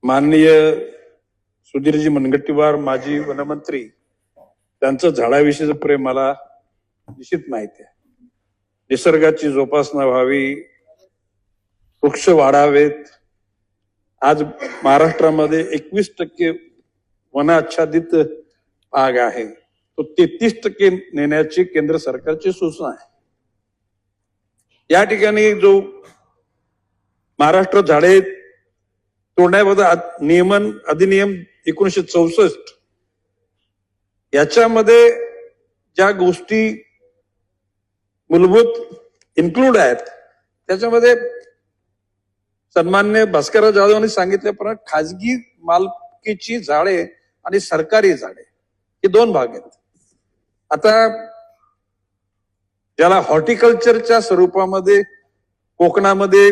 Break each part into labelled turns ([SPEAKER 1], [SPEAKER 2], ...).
[SPEAKER 1] माननीय सुधीरजी मुनगंटीवार माजी वनमंत्री त्यांचं झाडाविषयीचं प्रेम मला निश्चित माहिती आहे. निसर्गाची जोपासना व्हावी, वृक्ष वाढावेत. आज महाराष्ट्रामध्ये 21% वनाच्छादित भाग आहे, तो 33% नेण्याची केंद्र सरकारची सूचना आहे. या ठिकाणी जो महाराष्ट्र झाडे तोडण्याबद्दल नियमन अधिनियम 1964 याच्यामध्ये ज्या गोष्टी मूलभूत इन्क्लूड आहेत त्याच्यामध्ये सन्मान्य भास्करराव जाधव यांनी सांगितल्याप्रमाणे खाजगी मालकीची झाडे आणि सरकारी झाडे हे दोन भाग आहेत. आता ज्याला हॉर्टिकल्चरच्या स्वरूपामध्ये कोकणामध्ये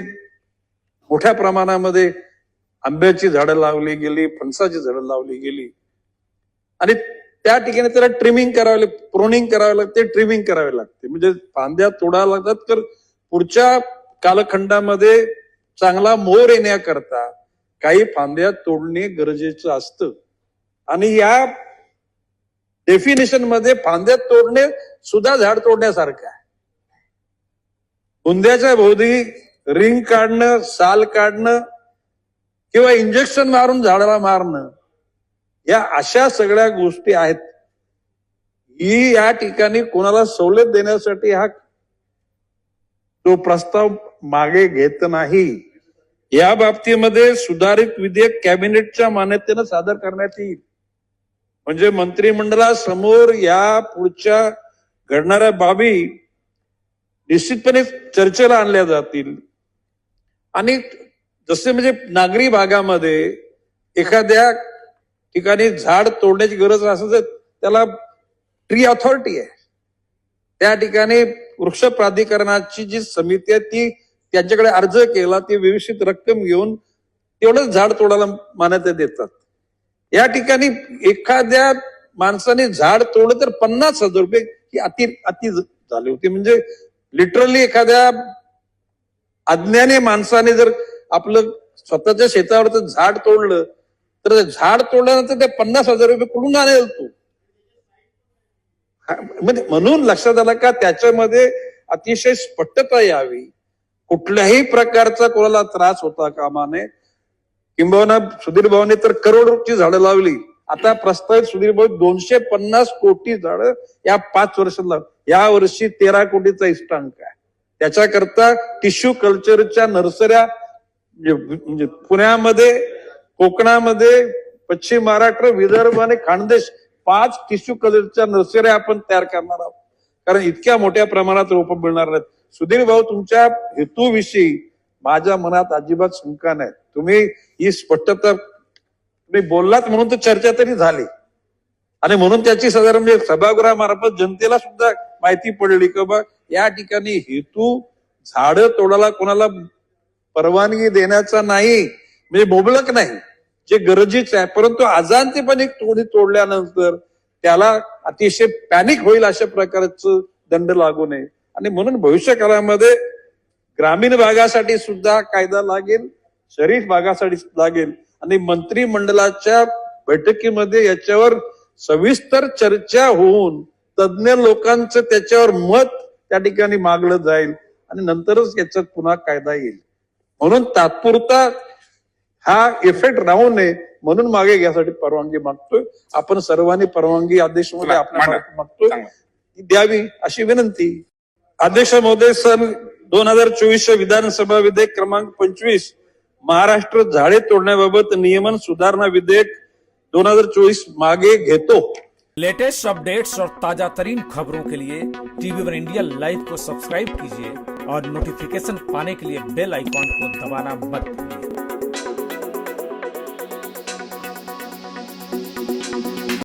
[SPEAKER 1] मोठ्या प्रमाणामध्ये आंब्याची झाडं लावली गेली, फणसाची झाडं लावली गेली आणि त्या ठिकाणी त्याला ट्रिमिंग करावे लागते, प्रोनिंग करावे लागते, ट्रिमिंग करावे लागते. म्हणजे फांद्या तोडाव्या लागतात. तर पुढच्या कालखंडामध्ये चांगला मोर येण्याकरता काही फांद्या तोडणे गरजेचं असतं आणि या डेफिनेशन मध्ये फांद्या तोडणे सुद्धा झाड तोडण्यासारखं आहे. बुंद्याच्या भोवती रिंग काढणं, साल काढणं किंवा इंजेक्शन मारून झाडाला मारणं, या अशा सगळ्या गोष्टी आहेत. ही या ठिकाणी कोणाला सवलत देण्यासाठी हा तो प्रस्ताव मागे घेत नाही. या बाबतीमध्ये सुधारित विधेयक कॅबिनेटच्या मान्यतेनं सादर करण्यात येईल. म्हणजे मंत्रिमंडळासमोर या पुढच्या घडणाऱ्या बाबी निश्चितपणे चर्चेला आणल्या जातील. आणि जसे म्हणजे नागरी भागामध्ये एखाद्या ठिकाणी झाड तोडण्याची गरज असेल तर त्याला ट्री ऑथॉरिटी आहे. त्या ठिकाणी वृक्ष प्राधिकरणाची जी समिती आहे ती त्यांच्याकडे अर्ज केला, ती व्यवस्थित रक्कम घेऊन तेवढंच झाड तोडायला मान्यता देतात. या ठिकाणी एखाद्या माणसाने झाड तोडलं तर 50,000 रुपये ही अति झाली होती. म्हणजे लिटरली एखाद्या अज्ञानी माणसाने जर आपलं स्वतःच्या शेतावरचं झाड तोडलं तर झाड तोडल्यानंतर ते 50,000 रुपये कुठून आणेल तू? म्हणजे म्हणून लक्षात आलं का त्याच्यामध्ये अतिशय स्पष्टता यावी. कुठल्याही प्रकारचा कोणाला त्रास होता कामा नये. किंबहुना सुधीर भाऊने तर करोडची झाडं लावली. आता प्रस्तावित सुधीर भाऊ 250 कोटी झाडं या 5 वर्षाला, या वर्षी 13 कोटीचा इष्टांक आहे. त्याच्याकरता टिश्यू कल्चरच्या नर्सऱ्या म्हणजे पुण्यामध्ये, कोकणामध्ये, पश्चिम महाराष्ट्र, विदर्भ आणि खानदेश 5 टिश्यू कल्चरच्या नर्सऱ्या आपण तयार करणार आहोत. कारण इतक्या मोठ्या प्रमाणात रोपं मिळणार नाहीत. सुधीर भाऊ, तुमच्या हेतूविषयी माझ्या मनात अजिबात शंका नाही. तुम्ही ही स्पष्टता तुम्ही बोललात म्हणून तर चर्चा तरी झाली आणि म्हणून त्याची साधारण म्हणजे सभागृहामार्फत जनतेला सुद्धा माहिती पडली की बा या ठिकाणी हेतू झाडं तोडायला कोणाला परवानगी देण्याचा नाही, म्हणजे बोबलक नाही, जे गरजेचं आहे. परंतु अजाणतेपणे तोडल्यानंतर त्याला अतिशय पॅनिक होईल अशा प्रकारचं दंड लागू नये. आणि म्हणून भविष्य काळामध्ये ग्रामीण भागासाठी सुद्धा कायदा लागेल, शहरी भागासाठी लागेल आणि मंत्रिमंडळाच्या बैठकीमध्ये याच्यावर सविस्तर चर्चा होऊन तज्ञ लोकांचं त्याच्यावर मत त्या ठिकाणी मागलं जाईल आणि नंतरच याच्यात पुन्हा कायदा येईल. म्हणून तात्पुरता हा इफेक्ट राहू नये म्हणून मागे घ्यासाठी परवानगी मागतोय. आपण सर्वांनी परवानगी अध्यक्षमध्ये आपल्या मागतोय द्यावी अशी विनंती. अध्यक्ष महोदय, सन 2024 विधानसभा विधेयक क्रमांक 25 महाराष्ट्र झाडे तोडण्याबाबत नियमन सुधारणा विधेयक 2024 मागे घेतो.
[SPEAKER 2] लेटेस्ट अपडेट्स और ताजा तरीन खबरों के लिए टीवी1 इंडिया लाइव को सब्सक्राइब कीजिए और नोटिफिकेशन पाने के लिए बेल आइकॉन को दबाना मत भूलिए.